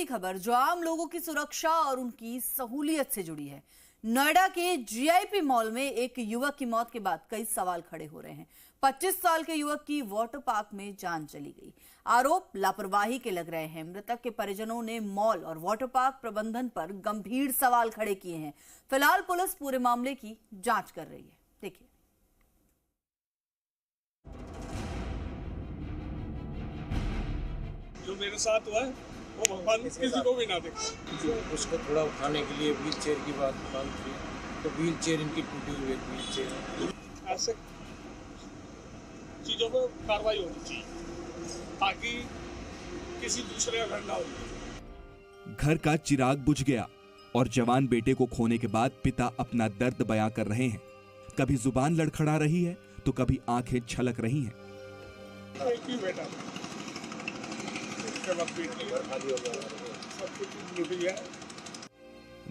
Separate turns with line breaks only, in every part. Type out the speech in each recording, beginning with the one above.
खबर जो आम लोगों की सुरक्षा और उनकी सहूलियत से जुड़ी है। नोएडा के जीआईपी मॉल में एक युवक की मौत के बाद कई सवाल खड़े हो रहे हैं। 25 साल के युवक की वाटर पार्क में जान चली गई। आरोप लापरवाही के लग रहे हैं। मृतक के परिजनों ने मॉल और वाटर पार्क प्रबंधन पर गंभीर सवाल खड़े किए हैं। फिलहाल पुलिस पूरे मामले की जांच कर रही है। देखिए,
जो मेरे साथ हुआ है वो भगवान किसी को भी ना देखे।
उसको थोड़ा उठाने के लिए व्हील चेयर की बात थी, तो व्हील चेयर इनकी टूटी हुई है। व्हील चेयर
ऐसे चीज़ों पर कार्रवाई होनी चाहिए ताकि किसी दूसरे का घर ना हो।
घर का चिराग बुझ गया और जवान बेटे को खोने के बाद पिता अपना दर्द बयां कर रहे हैं। कभी जुबान लड़खड़ा रही है तो कभी आंखें छलक रही हैं।
एक ही बेटा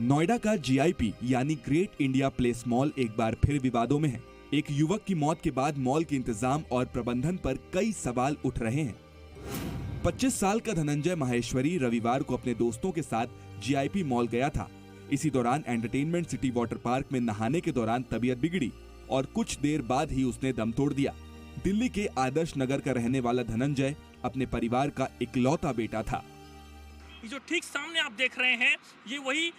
नोएडा का जीआईपी यानी ग्रेट इंडिया प्लेस मॉल एक बार फिर विवादों में है। एक युवक की मौत के बाद मॉल के इंतजाम और प्रबंधन पर कई सवाल उठ रहे हैं। 25 साल का धनंजय माहेश्वरी रविवार को अपने दोस्तों के साथ जीआईपी मॉल गया था। इसी दौरान एंटरटेनमेंट सिटी वाटर पार्क में नहाने के दौरान तबीयत बिगड़ी और कुछ देर बाद ही उसने दम तोड़ दिया। दिल्ली के आदर्श नगर का रहने वाला धनंजय अपने परिवार का इकलौता बेटा था।
ये जो ठीक सामने आप देख रहे हैं ये वही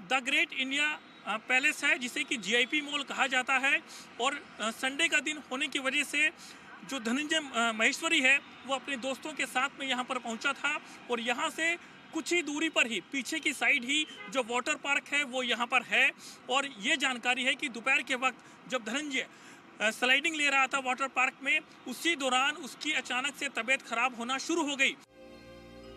द ग्रेट इंडिया पैलेस है जिसे कि जीआईपी मॉल कहा जाता है। और संडे का दिन होने की वजह से जो धनंजय माहेश्वरी है वो अपने दोस्तों के साथ में यहाँ पर पहुँचा था। और यहाँ से कुछ ही दूरी पर ही पीछे की साइड ही जो वाटर पार्क है वो यहाँ पर है। और ये जानकारी है कि दोपहर के वक्त जब धनंजय स्लाइडिंग ले रहा था वाटर पार्क में, उसी दौरान उसकी अचानक से तबीयत खराब होना शुरू हो गई।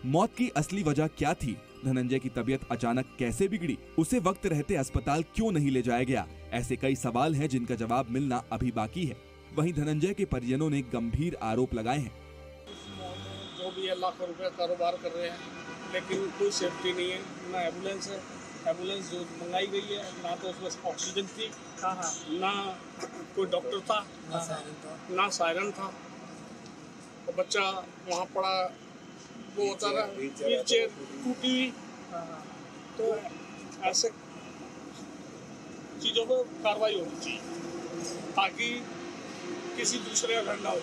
मौत की असली वजह क्या थी? धनंजय की तबीयत अचानक कैसे बिगड़ी? उसे वक्त रहते अस्पताल क्यों नहीं ले जाया गया? ऐसे कई सवाल हैं जिनका जवाब मिलना अभी बाकी है। वहीं धनंजय के परिजनों ने गंभीर आरोप लगाए हैं।
जो भी है लाखों रुपए कारोबार कर रहे हैं, लेकिन कोई सेफ्टी नहीं है। ना एम्बुलेंस है, एम्बुलेंस जो मंगाई गई है ना तो उसमें ऑक्सीजन थी, ना कोई डॉक्टर था, ना सायरन था। और बच्चा वहाँ पड़ा, वो होता है व्हील चेयर टूटी हुई। तो ऐसे चीज़ों पर कार्रवाई होनी चाहिए ताकि किसी दूसरे का घर ना हो।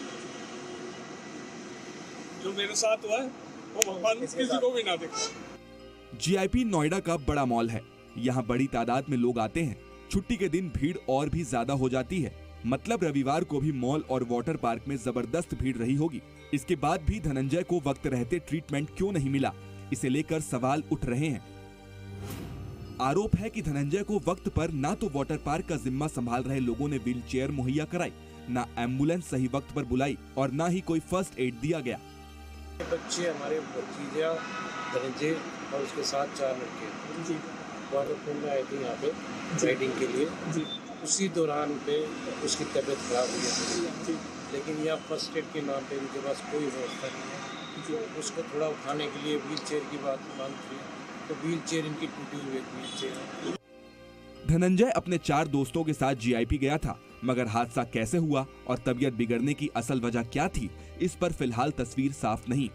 जो मेरे साथ हुआ है वो भगवान किसी को भी ना देखे।
जीआईपी नोएडा का बड़ा मॉल है। यहाँ बड़ी तादाद में लोग आते हैं। छुट्टी के दिन भीड़ और भी ज्यादा हो जाती है। मतलब रविवार को भी मॉल और वाटर पार्क में जबरदस्त भीड़ रही होगी। इसके बाद भी धनंजय को वक्त रहते ट्रीटमेंट क्यों नहीं मिला, इसे लेकर सवाल उठ रहे हैं। आरोप है कि धनंजय को वक्त पर ना तो वाटर पार्क का जिम्मा संभाल रहे लोगों ने व्हील चेयर मुहैया कराई, ना एम्बुलेंस सही वक्त पर बुलाई और ना ही कोई फर्स्ट एड दिया गया।
बच्चे हमारे भतीजा धनंजय और उसके साथ 4 लड़के वाटर पूल में आए थे यहाँ पे राइडिंग के लिए। उसी दौरान पे उसकी तबीयत खराब हुई, लेकिन यहाँ फर्स्ट एड के नाम पे उनके पास कोई व्यवस्था नहीं है। उसको थोड़ा उठाने के लिए व्हील चेयर की बात थी, तो व्हील चेयर इनकी टूटी हुई है। व्हील चेयर
धनंजय अपने 4 दोस्तों के साथ जीआईपी गया था, मगर हादसा कैसे हुआ और तबीयत बिगड़ने की असल वजह क्या थी, इस पर फिलहाल तस्वीर साफ नहीं।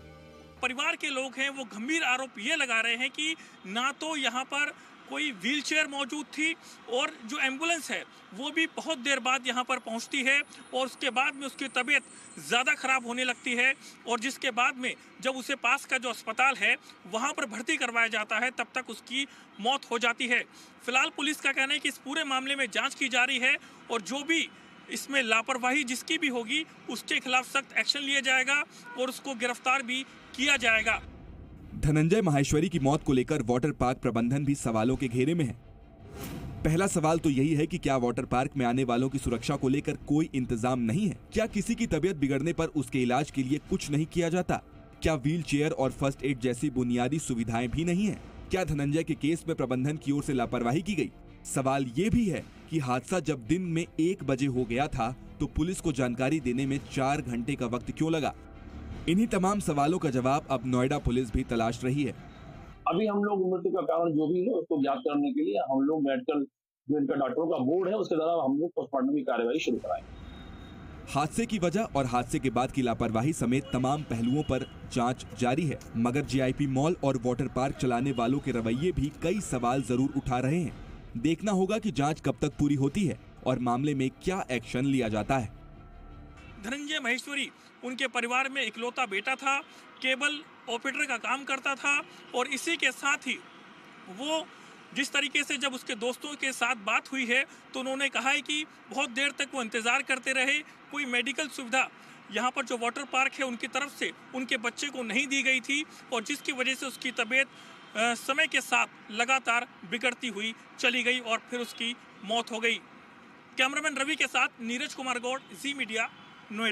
परिवार के लोग हैं वो गंभीर आरोप ये लगा रहे हैं कि ना तो यहाँ पर कोई व्हीलचेयर मौजूद थी और जो एम्बुलेंस है वो भी बहुत देर बाद यहाँ पर पहुँचती है और उसके बाद में उसकी तबीयत ज़्यादा ख़राब होने लगती है। और जिसके बाद में जब उसे पास का जो अस्पताल है वहाँ पर भर्ती करवाया जाता है तब तक उसकी मौत हो जाती है। फिलहाल पुलिस का कहना है कि इस पूरे मामले में जाँच की जा रही है और जो भी इसमें लापरवाही जिसकी भी होगी उसके खिलाफ सख्त एक्शन लिया जाएगा और उसको गिरफ्तार भी किया जाएगा।
धनंजय माहेश्वरी की मौत को लेकर वाटर पार्क प्रबंधन भी सवालों के घेरे में है। पहला सवाल तो यही है कि क्या वाटर पार्क में आने वालों की सुरक्षा को लेकर कोई इंतजाम नहीं है? क्या किसी की तबीयत बिगड़ने पर उसके इलाज के लिए कुछ नहीं किया जाता? क्या व्हील चेयर और फर्स्ट एड जैसी बुनियादी सुविधाएं भी नहीं है? क्या धनंजय के केस में प्रबंधन की ओर से लापरवाही की गई? सवाल ये भी है कि हादसा जब दिन में 1 बजे हो गया था तो पुलिस को जानकारी देने में 4 घंटे का वक्त क्यों लगा? इन्हीं तमाम सवालों का जवाब अब नोएडा पुलिस भी तलाश रही है।
अभी हम लोग मृत्यु का कारण जो भी है उसको ज्ञात करने के लिए हम लोग मेडिकल जो इनका डॉक्टरों का बोर्ड है उसके द्वारा हम लोग पोस्टमार्टम की कार्यवाही शुरू कराएंगे।
हादसे की वजह और हादसे के बाद की लापरवाही समेत तमाम पहलुओं पर जांच जारी है, मगर जीआईपी मॉल और वाटर पार्क चलाने वालों के रवैये भी कई सवाल जरूर उठा रहे हैं। देखना होगा कि जांच कब तक पूरी होती है और मामले में क्या एक्शन लिया जाता है।
धनंजय माहेश्वरी उनके परिवार में इकलौता बेटा था, केबल ऑपरेटर का काम करता था और इसी के साथ ही वो जिस तरीके से जब उसके दोस्तों के साथ बात हुई है तो उन्होंने कहा है कि बहुत देर तक वो इंतज़ार करते रहे, कोई मेडिकल सुविधा यहाँ पर जो वाटर पार्क है उनकी तरफ से उनके बच्चे को नहीं दी गई थी और जिसकी वजह से उसकी तबीयत समय के साथ लगातार बिगड़ती हुई चली गई और फिर उसकी मौत हो गई। कैमरामैन रवि के साथ नीरज कुमार गौड़, जी मीडिया।